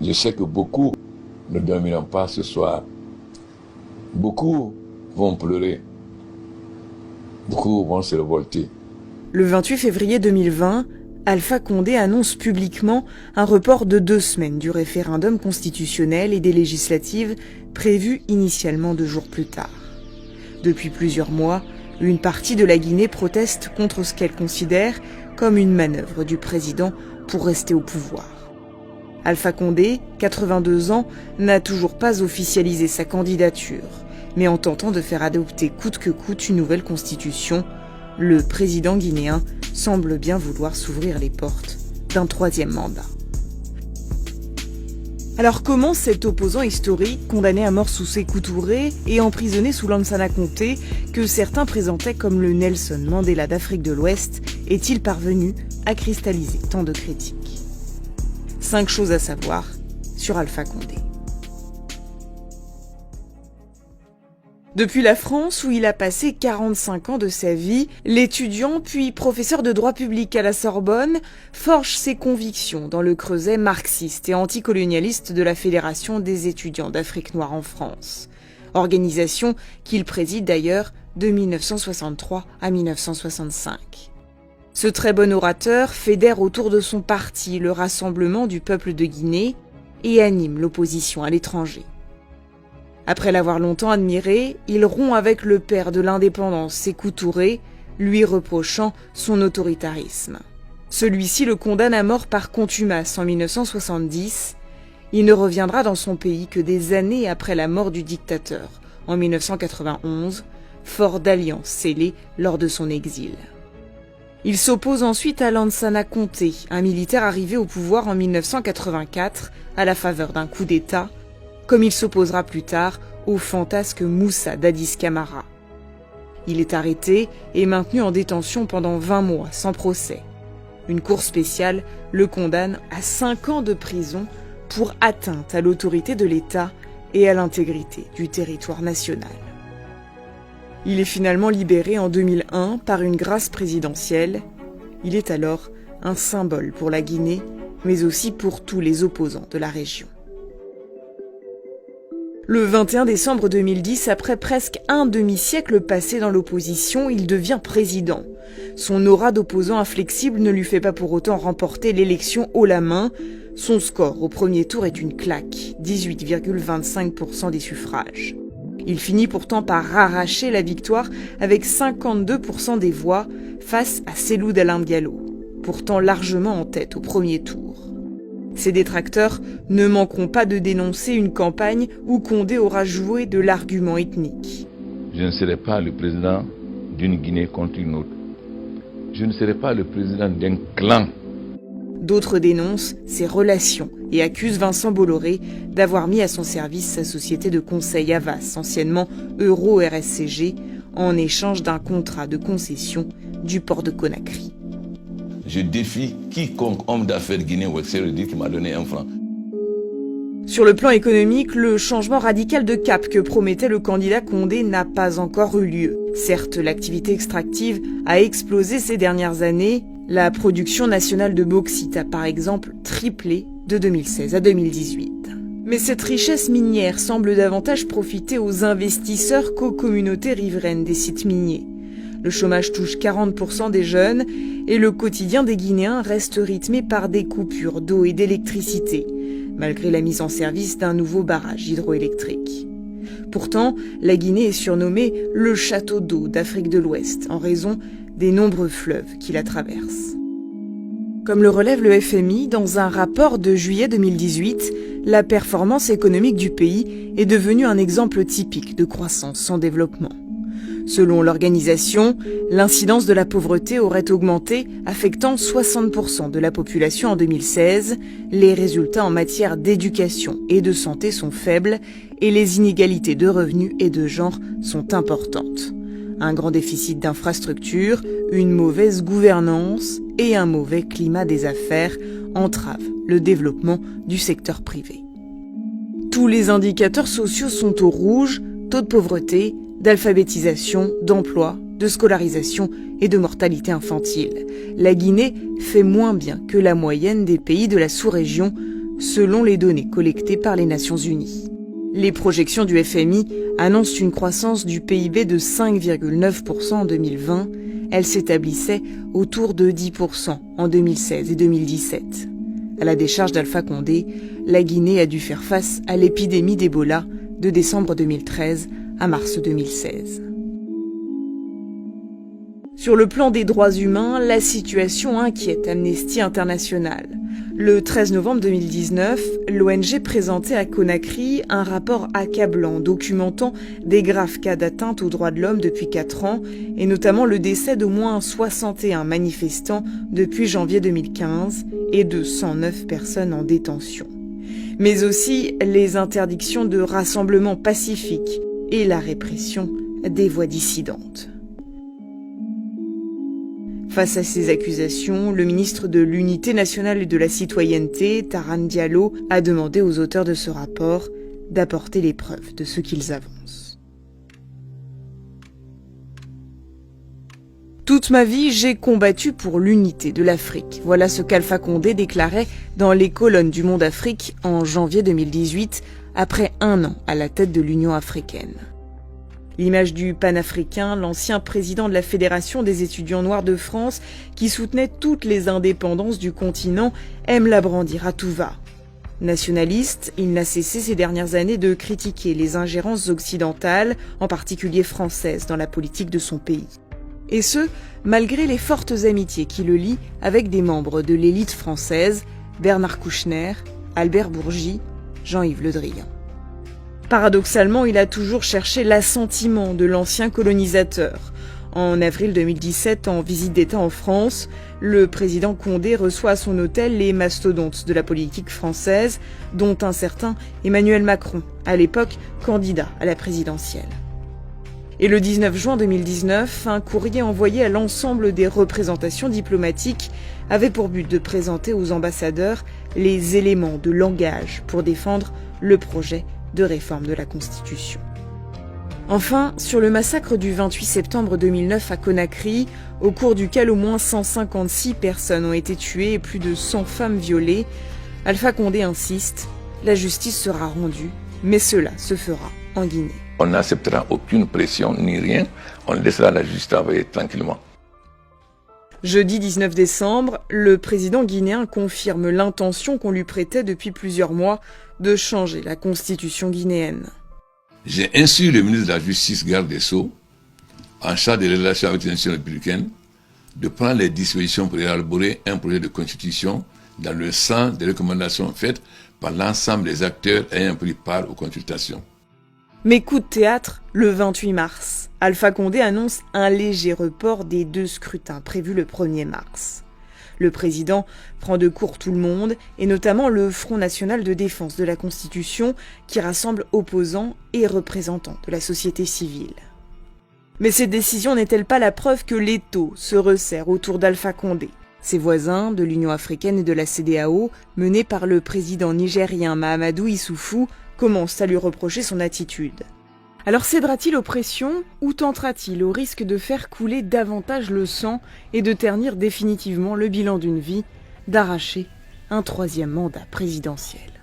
Je sais que beaucoup ne dormiront pas ce soir. Beaucoup vont pleurer. Beaucoup vont se révolter. Le 28 février 2020, Alpha Condé annonce publiquement un report de 2 semaines du référendum constitutionnel et des législatives prévues initialement 2 jours plus tard. Depuis plusieurs mois, une partie de la Guinée proteste contre ce qu'elle considère comme une manœuvre du président pour rester au pouvoir. Alpha Condé, 82 ans, n'a toujours pas officialisé sa candidature, mais en tentant de faire adopter coûte que coûte une nouvelle constitution, le président guinéen semble bien vouloir s'ouvrir les portes d'un 3e mandat. Alors comment cet opposant historique, condamné à mort sous Sékou Touré et emprisonné sous Lansana Conté, que certains présentaient comme le Nelson Mandela d'Afrique de l'Ouest, est-il parvenu à cristalliser tant de critiques ? 5 choses à savoir sur Alpha Condé. Depuis la France, où il a passé 45 ans de sa vie, l'étudiant puis professeur de droit public à la Sorbonne forge ses convictions dans le creuset marxiste et anticolonialiste de la Fédération des étudiants d'Afrique noire en France, organisation qu'il préside d'ailleurs de 1963 à 1965. Ce très bon orateur fédère autour de son parti le Rassemblement du peuple de Guinée et anime l'opposition à l'étranger. Après l'avoir longtemps admiré, il rompt avec le père de l'indépendance, Sékou Touré, lui reprochant son autoritarisme. Celui-ci le condamne à mort par contumace en 1970. Il ne reviendra dans son pays que des années après la mort du dictateur, en 1991, fort d'alliances scellées lors de son exil. Il s'oppose ensuite à Lansana Conté, un militaire arrivé au pouvoir en 1984 à la faveur d'un coup d'État, comme il s'opposera plus tard au fantasque Moussa Dadis Camara. Il est arrêté et maintenu en détention pendant 20 mois sans procès. Une cour spéciale le condamne à 5 ans de prison pour atteinte à l'autorité de l'État et à l'intégrité du territoire national. Il est finalement libéré en 2001 par une grâce présidentielle. Il est alors un symbole pour la Guinée, mais aussi pour tous les opposants de la région. Le 21 décembre 2010, après presque un demi-siècle passé dans l'opposition, il devient président. Son aura d'opposant inflexible ne lui fait pas pour autant remporter l'élection haut la main. Son score au premier tour est une claque, 18,25% des suffrages. Il finit pourtant par arracher la victoire avec 52% des voix face à Cellou Dalein Diallo, pourtant largement en tête au premier tour. Ses détracteurs ne manqueront pas de dénoncer une campagne où Condé aura joué de l'argument ethnique. Je ne serai pas le président d'une Guinée contre une autre. Je ne serai pas le président d'un clan. D'autres dénoncent ses relations et accusent Vincent Bolloré d'avoir mis à son service sa société de conseil Havas, anciennement Euro-RSCG, en échange d'un contrat de concession du port de Conakry. Je défie quiconque homme d'affaires guinéen ou extérieur de dire qu'il m'a donné 1 franc. Sur le plan économique, le changement radical de cap que promettait le candidat Condé n'a pas encore eu lieu. Certes, l'activité extractive a explosé ces dernières années. La production nationale de bauxite a par exemple triplé de 2016 à 2018. Mais cette richesse minière semble davantage profiter aux investisseurs qu'aux communautés riveraines des sites miniers. Le chômage touche 40% des jeunes et le quotidien des Guinéens reste rythmé par des coupures d'eau et d'électricité, malgré la mise en service d'un nouveau barrage hydroélectrique. Pourtant, la Guinée est surnommée le château d'eau d'Afrique de l'Ouest en raison des nombreux fleuves qui la traversent. Comme le relève le FMI dans un rapport de juillet 2018, la performance économique du pays est devenue un exemple typique de croissance sans développement. Selon l'organisation, l'incidence de la pauvreté aurait augmenté, affectant 60% de la population en 2016. Les résultats en matière d'éducation et de santé sont faibles et les inégalités de revenus et de genre sont importantes. Un grand déficit d'infrastructures, une mauvaise gouvernance et un mauvais climat des affaires entravent le développement du secteur privé. Tous les indicateurs sociaux sont au rouge, taux de pauvreté, d'alphabétisation, d'emploi, de scolarisation et de mortalité infantile. La Guinée fait moins bien que la moyenne des pays de la sous-région, selon les données collectées par les Nations Unies. Les projections du FMI annoncent une croissance du PIB de 5,9% en 2020. Elle s'établissait autour de 10% en 2016 et 2017. À la décharge d'Alpha Condé, la Guinée a dû faire face à l'épidémie d'Ebola de décembre 2013 à mars 2016. Sur le plan des droits humains, la situation inquiète Amnesty International. Le 13 novembre 2019, l'ONG présentait à Conakry un rapport accablant documentant des graves cas d'atteinte aux droits de l'homme depuis 4 ans, et notamment le décès d'au moins 61 manifestants depuis janvier 2015 et de 109 personnes en détention. Mais aussi les interdictions de rassemblements pacifiques et la répression des voix dissidentes. Face à ces accusations, le ministre de l'Unité nationale et de la citoyenneté, Taran Diallo, a demandé aux auteurs de ce rapport d'apporter les preuves de ce qu'ils avancent. Toute ma vie, j'ai combattu pour l'unité de l'Afrique. Voilà ce qu'Alpha Condé déclarait dans les colonnes du Monde Afrique en janvier 2018, après 1 an à la tête de l'Union africaine. L'image du panafricain, l'ancien président de la Fédération des étudiants noirs de France, qui soutenait toutes les indépendances du continent, aime la brandir à tout va. Nationaliste, il n'a cessé ces dernières années de critiquer les ingérences occidentales, en particulier françaises, dans la politique de son pays. Et ce, malgré les fortes amitiés qui le lient avec des membres de l'élite française, Bernard Kouchner, Albert Bourgi, Jean-Yves Le Drian. Paradoxalement, il a toujours cherché l'assentiment de l'ancien colonisateur. En avril 2017, en visite d'État en France, le président Condé reçoit à son hôtel les mastodontes de la politique française, dont un certain Emmanuel Macron, à l'époque candidat à la présidentielle. Et le 19 juin 2019, un courrier envoyé à l'ensemble des représentations diplomatiques avait pour but de présenter aux ambassadeurs les éléments de langage pour défendre le projet de réforme de la Constitution. Enfin, sur le massacre du 28 septembre 2009 à Conakry, au cours duquel au moins 156 personnes ont été tuées et plus de 100 femmes violées, Alpha Condé insiste, la justice sera rendue, mais cela se fera en Guinée. On n'acceptera aucune pression ni rien, on laissera la justice travailler tranquillement. Jeudi 19 décembre, le président guinéen confirme l'intention qu'on lui prêtait depuis plusieurs mois de changer la constitution guinéenne. J'ai instruit le ministre de la Justice, garde des Sceaux, en charge des relations avec les institutions républicaines, de prendre les dispositions pour élaborer un projet de constitution dans le sens des recommandations faites par l'ensemble des acteurs ayant pris part aux consultations. Mais coup de théâtre, le 28 mars, Alpha Condé annonce un léger report des 2 scrutins prévus le 1er mars. Le président prend de court tout le monde, et notamment le Front national de défense de la Constitution, qui rassemble opposants et représentants de la société civile. Mais cette décision n'est-elle pas la preuve que l'étau se resserre autour d'Alpha Condé ? Ses voisins de l'Union africaine et de la CEDEAO, menés par le président nigérien Mahamadou Issoufou, commencent à lui reprocher son attitude. Alors cédera-t-il aux pressions ou tentera-t-il, au risque de faire couler davantage le sang et de ternir définitivement le bilan d'une vie, d'arracher un 3e mandat présidentiel ?